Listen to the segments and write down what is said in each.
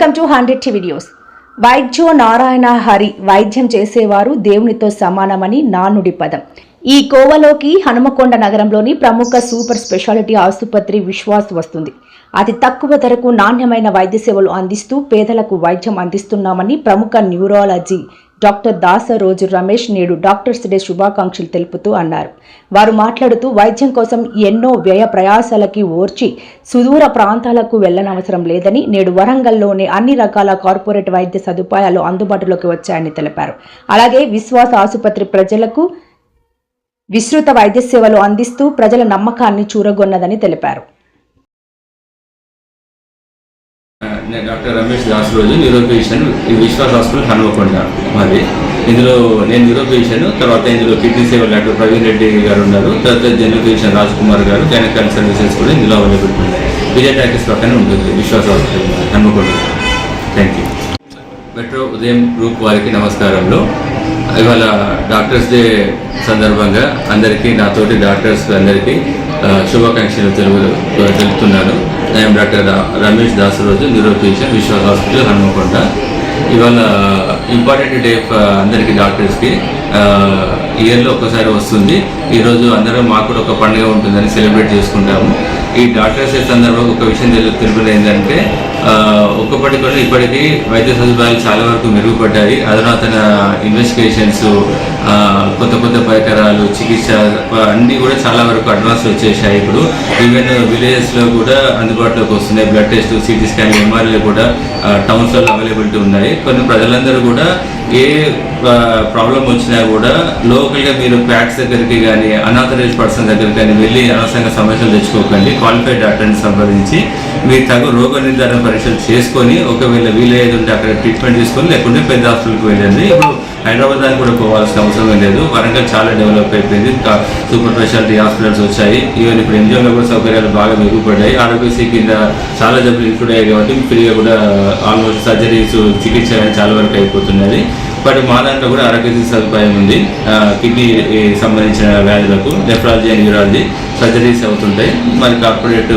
Welcome to 100 TV news. వైద్యో నారాయణ హరి, వైద్యం చేసేవారు దేవునితో సమానమని నానుడి పదం. ఈ కోవలోకి హనుమకొండ నగరంలోని ప్రముఖ సూపర్ స్పెషాలిటీ ఆసుపత్రి విశ్వాస్ వస్తుంది. అతి తక్కువ ధరకు నాణ్యమైన వైద్య సేవలు అందిస్తూ పేదలకు వైద్యం అందిస్తున్నామని ప్రముఖ న్యూరాలజీ డాక్టర్ దాసరోజు రమేష్ నేడు డాక్టర్స్ డే శుభాకాంక్షలు తెలుపుతూ అన్నారు. వారు మాట్లాడుతూ వైద్యం కోసం ఎన్నో వ్యయ ప్రయాసాలకి ఓర్చి సుదూర ప్రాంతాలకు వెళ్లనవసరం లేదని, నేడు వరంగల్లోనే అన్ని రకాల కార్పొరేట్ వైద్య సదుపాయాలు అందుబాటులోకి వచ్చాయని తెలిపారు. అలాగే విశ్వాస ఆసుపత్రి ప్రజలకు విస్తృత వైద్య సేవలు అందిస్తూ ప్రజల నమ్మకాన్ని చూరగొన్నదని తెలిపారు. నేను డాక్టర్ రమేష్ దాసరోజు, న్యూరోపేషియన్, విశ్వాస్ హాస్పిటల్ హనుమకొండ మాది. ఇందులో నేను న్యూరోపేషియన్, తర్వాత ఇందులో కిడ్నీ సేవలు డాక్టర్ ప్రవీణ్ రెడ్డి గారు ఉన్నారు, తర్వాత జనరల్ ఫిజిషియన్ రాజ్ కుమార్ గారు, గైనకాలజీ సర్వీసెస్ కూడా ఇందులో అవైలబుల్ ఉంది. విజయ టాకీస్ పక్కనే ఉంటుంది Vishwas hospital Hanumakonda. Thank you. Metro Udayam group వారికి నమస్కారంలో. ఇవాళ డాక్టర్స్ డే సందర్భంగా అందరికీ, నాతోటి డాక్టర్స్ అందరికీ శుభాకాంక్షలు తెలుపుతున్నాను. నేను డాక్టర్ రమేష్ దాసరోజు, న్యూరోపేషియన్, విశ్వాస్ హాస్పిటల్ హనుమకొండ. ఇవాళ ఇంపార్టెంట్ డే అందరికీ డాక్టర్స్కి ఇయర్లో ఒక్కసారి వస్తుంది. ఈరోజు అందరం మాకు కూడా ఒక పండుగ ఉంటుందని సెలబ్రేట్ చేసుకుంటాము. ఈ డాక్టర్స్ డే సందర్భంగా ఒక విషయం తెలుపుతుంది ఏంటంటే, ఒక్కప్పటికి కూడా ఇప్పటికీ వైద్య సదుపాయాలు చాలా వరకు మెరుగుపడ్డాయి. అధునాతన ఇన్వెస్టిగేషన్స్, కొత్త కొత్త పరికరాలు, చికిత్స అన్నీ కూడా చాలా వరకు అడ్వాన్స్ వచ్చేసాయి. ఇప్పుడు ఈవెన్ విలేజెస్లో కూడా అందుబాటులోకి వస్తున్నాయి. బ్లడ్ టెస్ట్, సిటీ స్కాన్, ఎంఆర్ఐలు కూడా టౌన్స్లలో అవైలబిలిటీ ఉన్నాయి. కొన్ని ప్రజలందరూ కూడా ఏ ప్రాబ్లం వచ్చినా కూడా లోకల్గా మీరు ప్యాక్స్ దగ్గరికి కానీ అనాథరైజ్ పర్సన్ దగ్గరికి కానీ వెళ్ళి అనవసరంగా సమస్యలు తెచ్చుకోకండి. క్వాలిఫైడ్ డాక్టర్ని సంప్రదించి మీరు తగు రోగ నిర్ధారణ పరీక్షలు చేసుకొని, ఒకవేళ వీలయ్యేది ఉంటే అక్కడ ట్రీట్మెంట్ తీసుకొని, లేకుంటే పెద్ద హాస్పిటల్కి వెళ్ళండి. ఇప్పుడు హైదరాబాద్ దానికి కూడా పోవాల్సిన అవసరం లేదు. వరంగల్ చాలా డెవలప్ అయిపోయింది. సూపర్ స్పెషాలిటీ హాస్పిటల్స్ వచ్చాయి. ఈవెన్ ఇప్పుడు ఎంజిఎంలో కూడా సౌకర్యాలు బాగా మెరుగుపడ్డాయి. ఆరోగ్యశ్రీ కింద చాలా జబ్బులు ఇంక్లూడ్ అయ్యాయి కాబట్టి ఫ్రీగా కూడా ఆల్మోస్ట్ సర్జరీస్, చికిత్స చాలా వరకు అయిపోతున్నది. బట్ మా దాంట్లో కూడా ఆరోగ్యశ్రీ సదుపాయం ఉంది. కిడ్నీ సంబంధించిన వ్యాధులకు నెఫ్రాలజీ అండ్ న్యూరాలజీ సర్జరీస్ అవుతుంటాయి. మరి corporate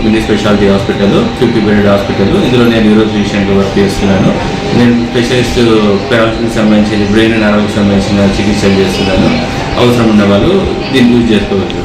mini speciality hospital, 50 bedded hospital. ఇందులో నేను న్యూరోఫిజిషియన్గా వర్క్ చేస్తున్నాను. నేను స్పెషలిస్ట్ పెరాలసిస్కి సంబంధించిన, బ్రెయిన్ అండ్ నరాలకు సంబంధించిన చికిత్సలు చేస్తున్నాను. అవసరం ఉన్న వాళ్ళు దీన్ని యూజ్ చేసుకోవచ్చు.